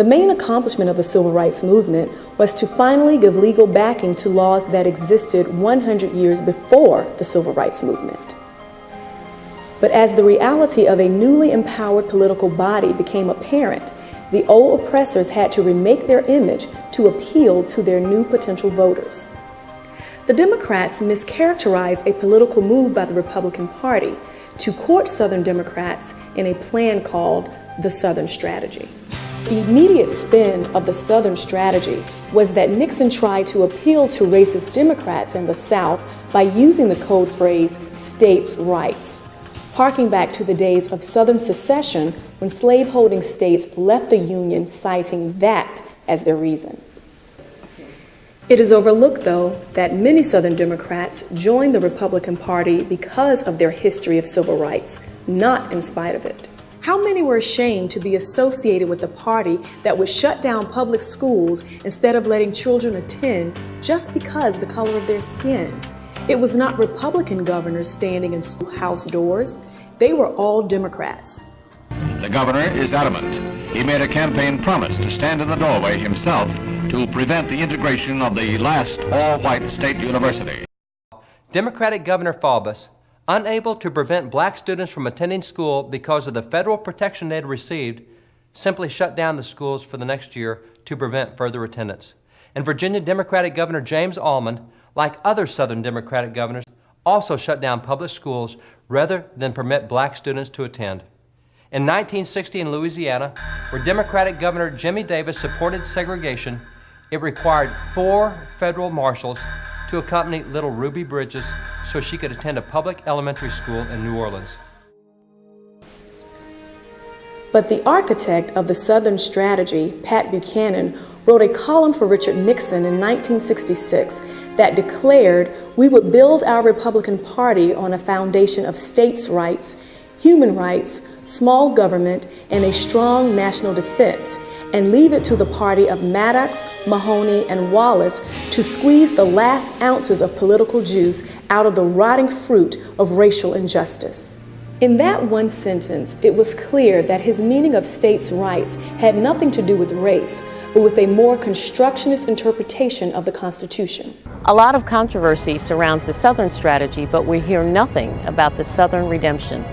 The main accomplishment of the civil rights movement was to finally give legal backing to laws that existed 100 years before the civil rights movement. But as the reality of a newly empowered political body became apparent, the old oppressors had to remake their image to appeal to their new potential voters. The Democrats mischaracterized a political move by the Republican Party to court Southern Democrats in a plan called the Southern Strategy. The immediate spin of the Southern Strategy was that Nixon tried to appeal to racist Democrats in the South by using the code phrase states' rights, harking back to the days of Southern secession when slaveholding states left the Union, citing that as their reason. It is overlooked, though, that many Southern Democrats joined the Republican Party because of their history of civil rights, not in spite of it. How many were ashamed to be associated with a party that would shut down public schools instead of letting children attend just because of the color of their skin? It was not Republican governors standing in schoolhouse doors. They were all Democrats. The governor is adamant. He made a campaign promise to stand in the doorway himself to prevent the integration of the last all-white state university. Democratic Governor Faubus, unable to prevent black students from attending school because of the federal protection they had received, simply shut down the schools for the next year to prevent further attendance. And Virginia Democratic Governor James Almond, like other Southern Democratic governors, also shut down public schools rather than permit black students to attend. In 1960 in Louisiana, where Democratic Governor Jimmy Davis supported segregation, it required 4 federal marshals to accompany little Ruby Bridges so she could attend a public elementary school in New Orleans. But the architect of the Southern Strategy, Pat Buchanan, wrote a column for Richard Nixon in 1966 that declared we would build our Republican Party on a foundation of states' rights, human rights, small government, and a strong national defense, and leave it to the party of Maddox, Mahoney, and Wallace to squeeze the last ounces of political juice out of the rotting fruit of racial injustice. In that one sentence, it was clear that his meaning of states' rights had nothing to do with race, but with a more constructionist interpretation of the Constitution. A lot of controversy surrounds the Southern Strategy, but we hear nothing about the Southern Redemption,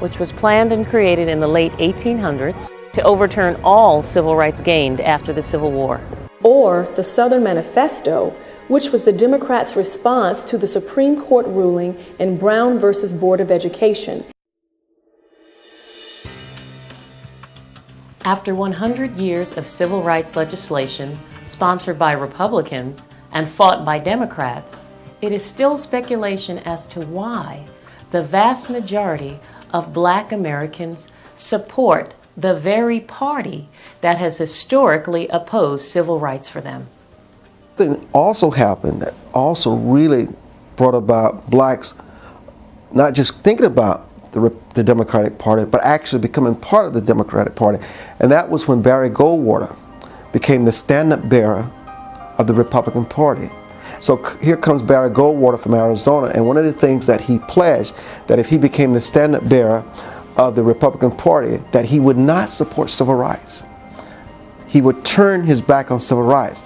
which was planned and created in the late 1800s to overturn all civil rights gained after the Civil War. Or the Southern Manifesto, which was the Democrats' response to the Supreme Court ruling in Brown versus Board of Education. After 100 years of civil rights legislation sponsored by Republicans and fought by Democrats, it is still speculation as to why the vast majority of Black Americans support the very party that has historically opposed civil rights for them. Something also happened that also really brought about blacks not just thinking about the Democratic Party, but actually becoming part of the Democratic Party. And that was when Barry Goldwater became the stand-up bearer of the Republican Party. So here comes Barry Goldwater from Arizona, and one of the things that he pledged, that if he became the stand-up bearer of the Republican Party, that he would not support civil rights. He would turn his back on civil rights.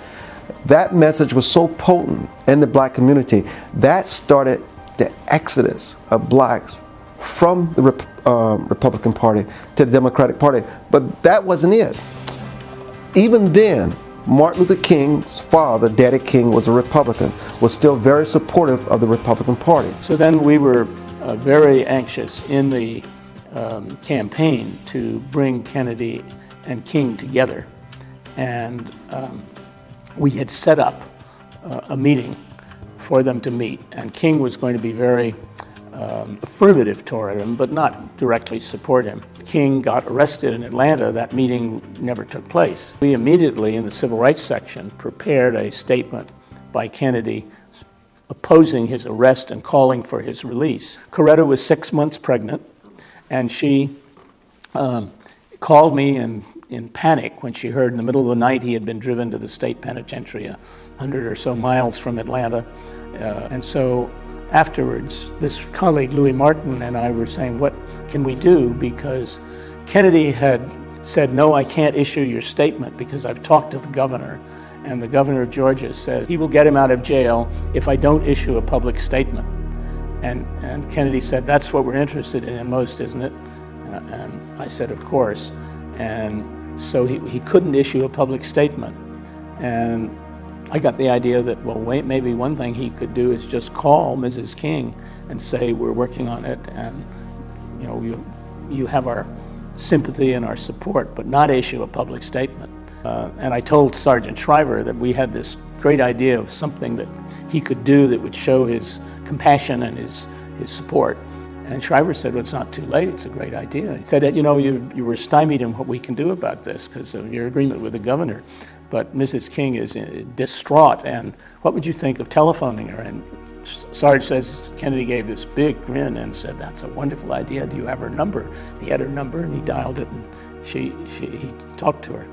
That message was so potent in the black community, that started the exodus of blacks from the Republican Party to the Democratic Party. But that wasn't it. Even then, Martin Luther King's father, Daddy King, was a Republican, was still very supportive of the Republican Party. So then we were very anxious in the campaign to bring Kennedy and King together. And we had set up a meeting for them to meet. And King was going to be very affirmative toward him, but not directly support him. King got arrested in Atlanta. That meeting never took place. We immediately, in the civil rights section, prepared a statement by Kennedy opposing his arrest and calling for his release. Coretta was 6 months pregnant, and she called me in panic when she heard in the middle of the night he had been driven to the state penitentiary 100 or so miles from Atlanta. And so afterwards, this colleague, Louis Martin, and I were saying, what can we do? Because Kennedy had said, no, I can't issue your statement because I've talked to the governor, and the governor of Georgia said he will get him out of jail if I don't issue a public statement. And Kennedy said, that's what we're interested in most, isn't it? And I said, of course. And so he couldn't issue a public statement. And I got the idea that, well, wait, maybe one thing he could do is just call Mrs. King and say, we're working on it, and you have our sympathy and our support, but not issue a public statement. And I told Sergeant Shriver that we had this great idea of something that he could do that would show his compassion and his support. And Shriver said, well, it's not too late, it's a great idea. He said, you were stymied in what we can do about this because of your agreement with the governor. But Mrs. King is distraught, and what would you think of telephoning her? And Sarge says Kennedy gave this big grin and said, that's a wonderful idea, do you have her number? He had her number and he dialed it, and he talked to her.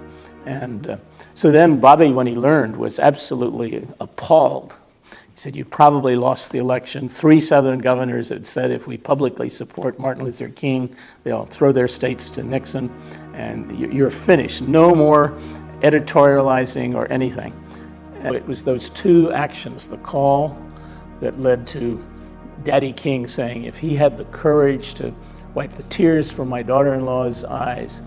And so then Bobby, when he learned, was absolutely appalled. He said, you probably lost the election. 3 Southern governors had said if we publicly support Martin Luther King, they'll throw their states to Nixon, and you're finished. No more editorializing or anything. And it was those 2 actions, the call that led to Daddy King saying, if he had the courage to wipe the tears from my daughter-in-law's eyes,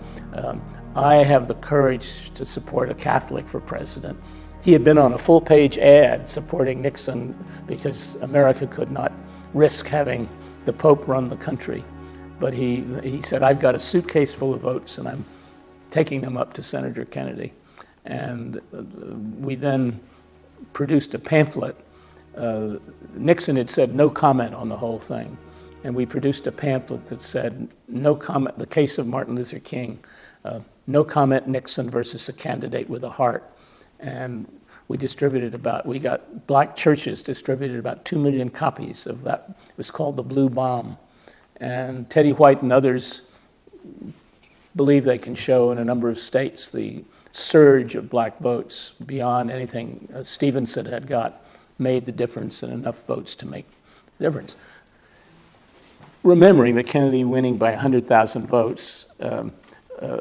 I have the courage to support a Catholic for president. He had been on a full-page ad supporting Nixon because America could not risk having the Pope run the country. But he said, I've got a suitcase full of votes and I'm taking them up to Senator Kennedy. And we then produced a pamphlet. Nixon had said no comment on the whole thing. And we produced a pamphlet that said, no comment, the case of Martin Luther King, no comment Nixon versus a candidate with a heart. And we got black churches distributed about 2 million copies of that. It was called the Blue Bomb. And Teddy White and others believe they can show in a number of states the surge of black votes beyond anything Stevenson had got made the difference, and enough votes to make the difference. Remembering that Kennedy winning by 100,000 votes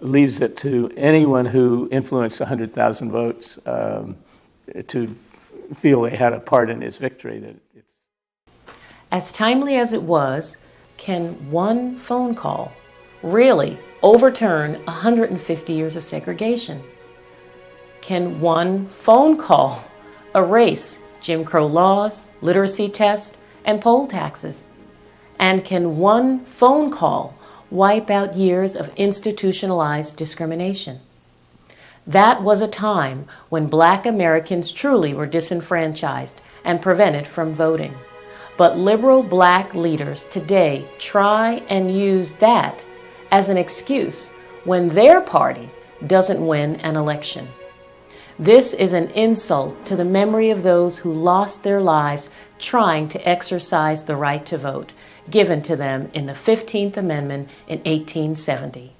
leaves it to anyone who influenced 100,000 votes to feel they had a part in his victory. As timely as it was, can one phone call really overturn 150 years of segregation? Can one phone call erase Jim Crow laws, literacy tests, and poll taxes? And can one phone call wipe out years of institutionalized discrimination? That was a time when Black Americans truly were disenfranchised and prevented from voting. But liberal Black leaders today try and use that as an excuse when their party doesn't win an election. This is an insult to the memory of those who lost their lives trying to exercise the right to vote, given to them in the 15th Amendment in 1870.